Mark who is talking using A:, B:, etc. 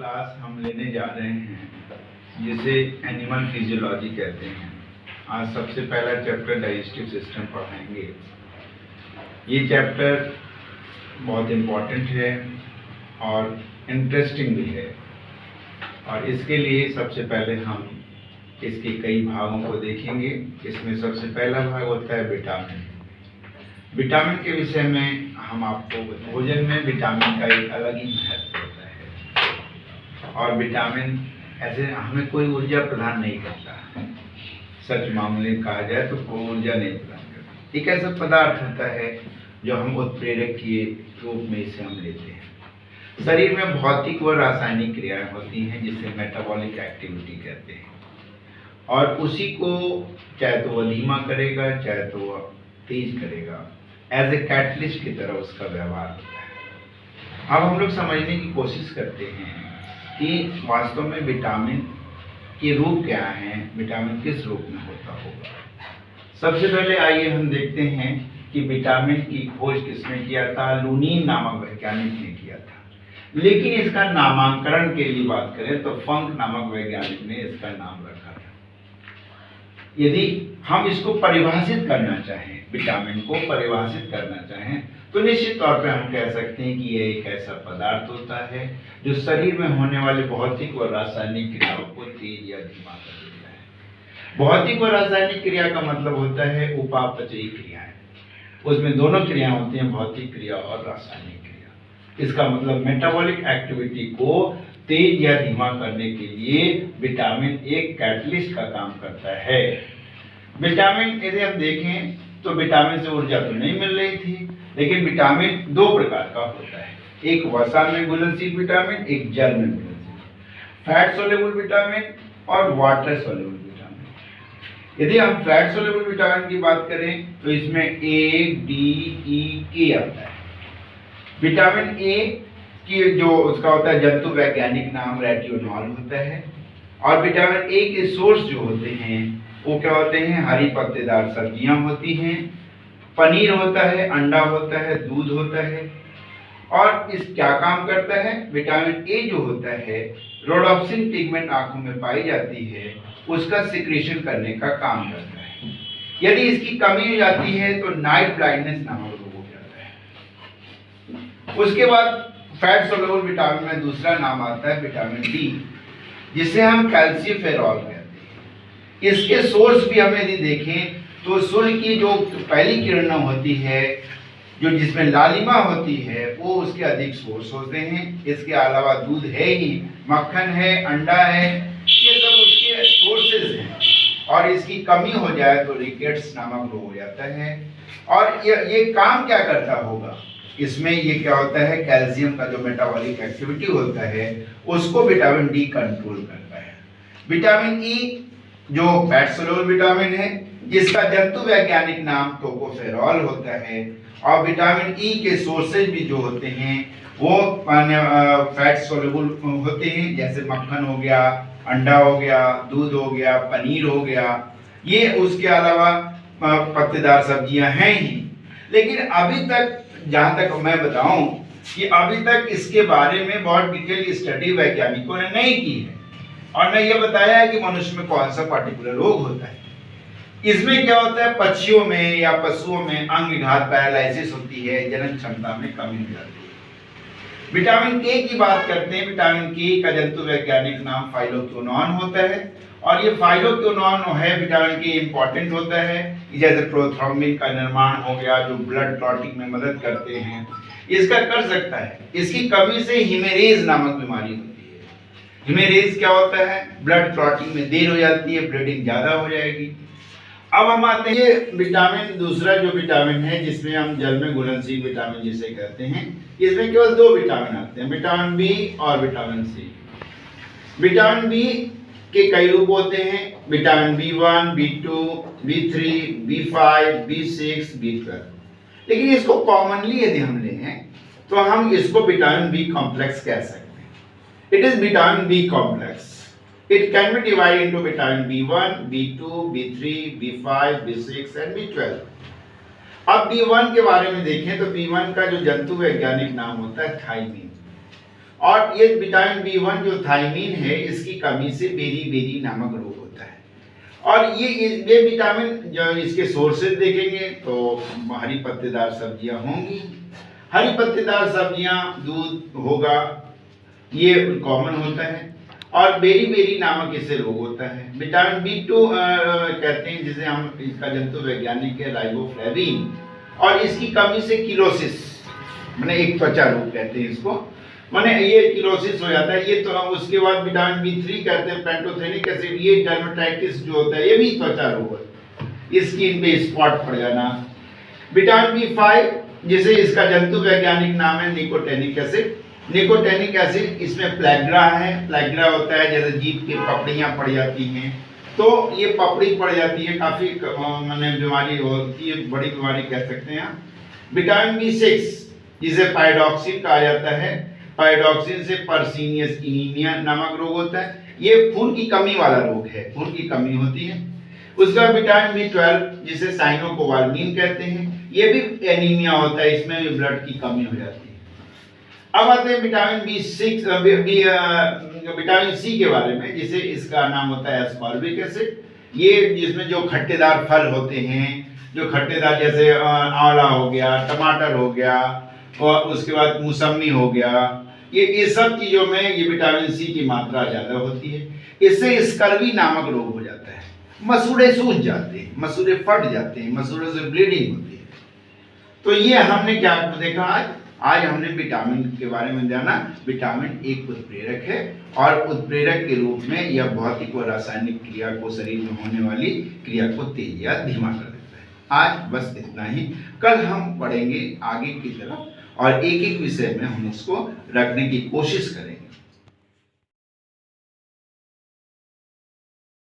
A: Class हम लेने जा रहे हैं जिसे एनिमल फिजियोलॉजी कहते हैं। आज सबसे पहला चैप्टर डाइजेस्टिव सिस्टम पढ़ाएंगे। ये चैप्टर बहुत इम्पोर्टेंट है और इंटरेस्टिंग भी है, और इसके लिए सबसे पहले हम इसके कई भागों को देखेंगे। इसमें सबसे पहला भाग होता है विटामिन। विटामिन के विषय में हम आपको भोजन में विटामिन का एक अलग ही महत्व होता है, और विटामिन ऐसे हमें कोई ऊर्जा प्रदान नहीं करता। सच मामले में कहा जाए तो कोई ऊर्जा नहीं प्रदान करता। एक ऐसा पदार्थ होता है जो हम उत्प्रेरक के रूप में इसे हम लेते हैं। शरीर में भौतिक व रासायनिक क्रियाएं होती हैं जिसे मेटाबॉलिक एक्टिविटी कहते हैं, और उसी को चाहे तो वह धीमा करेगा चाहे तो वह तेज करेगा। एज ए कैटलिस्ट की तरह उसका व्यवहार होता है। अब हम लोग समझने की कोशिश करते हैं कि वास्तव में विटामिन के रूप क्या हैं, विटामिन किस रूप में होता होगा। सबसे पहले आइए हम देखते हैं कि विटामिन की खोज किसने किया था। लुनीन नामक वैज्ञानिक ने किया था, लेकिन इसका नामांकरण के लिए बात करें तो फंक नामक वैज्ञानिक ने इसका नाम रखा था। यदि हम इसको परिभाषित करना चाहें, विटामिन को परिभाषित करना चाहें, तो निश्चित तौर पे हम कह सकते हैं कि यह एक ऐसा पदार्थ होता है जो शरीर में होने वाले भौतिक और रासायनिक क्रियाओं को तेज या धीमा कर देता है। भौतिक और रासायनिक क्रिया का मतलब होता है उपापचयी क्रियाएं। उसमें दोनों क्रियाएं होती हैं, भौतिक क्रिया और रासायनिक क्रिया। इसका मतलब मेटाबॉलिक एक्टिविटी को तेज या धीमा करने के लिए विटामिन एक कैटलिस्ट का काम करता है। विटामिन यदि हम देखें तो विटामिन से ऊर्जा तो नहीं मिल रही थी, लेकिन विटामिन दो प्रकार का होता है। एक वसा में घुलनशील विटामिन, एक जल में घुलनशील। फैट सोल्यूबल विटामिन और वाटर सोल्यूबल विटामिन। यदि हम फैट सोल्यूबल विटामिन की बात करें तो इसमें ए, डी, ई, के आता है। विटामिन ए की जो उसका होता है जंतु वैज्ञानिक नाम रेटिनोल होता है, और विटामिन ए के सोर्स जो होते हैं वो क्या होते हैं, हरी पत्तेदार सब्जियां होती हैं, पनीर होता है, अंडा होता है, दूध होता है। और इस क्या काम करता है, विटामिन ए जो होता है रोडोप्सिन पिगमेंट आंखों में पाई जाती है, उसका सिक्रीशन करने का काम करता है। यदि इसकी कमी हो जाती है तो नाइट ब्लाइंडनेस नामक रोग हो जाता है। उसके बाद फैट सोल्यूबल विटामिन में दूसरा नाम आता है विटामिन डी, जिसे हम कैल्शियफेरॉल कहते हैं। इसके सोर्स भी हम यदि देखें तो सूर्य की जो पहली किरणें होती है, जो जिसमें लालिमा होती है, वो उसके अधिक सोर्स होते हैं। इसके अलावा दूध है ही, मक्खन है, अंडा है, ये सब उसके सोर्सेज हैं। और इसकी कमी हो जाए तो रिकेट्स नामक रोग हो जाता है। और ये काम क्या करता होगा, इसमें ये क्या होता है, कैल्शियम का जो मेटाबॉलिक एक्टिविटी होता है उसको विटामिन डी कंट्रोल करता है। विटामिन ई जो फैट सोल्यूबल विटामिन है, जिसका जंतु वैज्ञानिक नाम टोकोफेरॉल होता है, और विटामिन ई के सोर्सेज भी जो होते हैं वो फैट सोल्यूबल होते हैं, जैसे मक्खन हो गया, अंडा हो गया, दूध हो गया, पनीर हो गया। ये उसके अलावा पत्तेदार सब्जियां हैं ही। लेकिन अभी तक जहां तक मैं बताऊं कि अभी तक इसके बारे में बहुत डिटेल स्टडी वैज्ञानिकों ने नहीं की है, और मैं ये बताया है कि मनुष्य में कौन सा पर्टिकुलर रोग होता है। इसमें क्या होता है, पक्षियों में या पशुओं में अंगघात पैरालिसिस होती है, जनन क्षमता में कमी हो जाती है। विटामिन के की बात करते हैं। विटामिन के का जंतु वैज्ञानिक नाम फाइलोक्विनोन होता है, और ये फाइलोक्विनोन है विटामिन के इंपॉर्टेंट होता है। जैसे प्रोथ्रोम्बिन का निर्माण हो गया जो ब्लड क्लॉटिंग में मदद करते हैं, इसका कर सकता है। इसकी कमी से हिमेरेज नामक बीमारी होती है। हिमेरेज क्या होता है, ब्लड क्लॉटिंग में देर हो जाती है, ब्लीडिंग ज्यादा हो जाएगी। अब हम आते हैं विटामिन, दूसरा जो विटामिन है जिसमें हम जल में घुलनशील विटामिन जिसे कहते हैं, इसमें केवल दो विटामिन आते हैं, विटामिन बी और विटामिन सी। विटामिन बी के कई रूप होते हैं, vitamin B1, बी2, B3, B5, B6, B12. लेकिन इसको कॉमनली यदि हम लें तो हम इसको विटामिन बी कॉम्प्लेक्स कह सकते हैं। It is vitamin B complex. It can be divided into vitamin B1, B2, B3, B5, B6 and B12. अब B1 के बारे में देखें तो B1 का जो जंतु वैज्ञानिक नाम होता है थाइमीन, और ये विटामिन B1 जो थायमीन है, इसकी कमी से बेरी नामक रोग होता है। और ये विटामिन जो इसके सोर्सेज देखेंगे तो हरी पत्तेदार सब्जियां होंगी, हरी पत्तेदार सब्जियां, दूध होगा, ये कॉमन होता है। और बेरी नामक इससे रोग होता है। विटामिन B2 कहते हैं, जिसे हम, इसका जंतु वैज्ञानिक है राइबोफ्लेविन, और इसकी कमी से किलोसिस, माने एक त्वचा रोग कहते हैं इसको, माने ये किलोसिस हो जाता है ये। तो उसके बाद विटामिन B3 कहते हैं पैंटोथेनिक एसिड, ये डर्मेटाइटिस जो होता है, ये भी त्वचा रोग है, स्किन पे स्पॉट पड़ जाना। विटामिन B5, जिसे इसका जंतु वैज्ञानिक नाम है निकोटेनिक एसिड, निकोटेनिक एसिड, इसमें प्लेग्रा है। प्लेग्रा होता है जैसे जीभ की पपड़ियां पड़ जाती हैं, तो ये पपड़ी पड़ जाती है, काफी माने बीमारी होती है, बड़ी बीमारी कह सकते हैं। विटामिन B6, जिसे पाइरोक्सिन कहा जाता है, पाइरोक्सिन से पर्सीनियस एनीमिया नामक रोग होता है, ये खून की कमी वाला रोग है, खून की कमी होती है। उसका विटामिन B12, जिसे साइनोकोबालमिन कहते हैं, ये भी एनीमिया होता है, इसमें भी ब्लड की कमी हो जाती है। अब आते हैं विटामिन B6, विटामिन C के बारे में, जिसे इसका नाम होता है एस्कॉर्बिक एसिड। ये जिसमें जो खट्टेदार फल होते हैं, जो खट्टेदार, जैसे आंवला हो गया, टमाटर हो गया, और उसके बाद मौसमी हो गया, ये सब चीजों में ये विटामिन C की मात्रा ज्यादा होती है। इससे स्कर्वी नामक रोग हो जाता है, मसूड़े सूज जाते हैं, मसूड़े फट जाते हैं, मसूड़ों से ब्लीडिंग होती है। तो ये हमने क्या देखा आज हमने विटामिन के बारे में जाना। विटामिन एक उत्प्रेरक है, और उत्प्रेरक के रूप में यह भौतिक और रासायनिक क्रिया को, शरीर में होने वाली क्रिया को तेज या धीमा कर देता है। आज बस इतना ही, कल हम पढ़ेंगे आगे की तरफ, और एक एक विषय में हम उसको रखने की कोशिश करेंगे।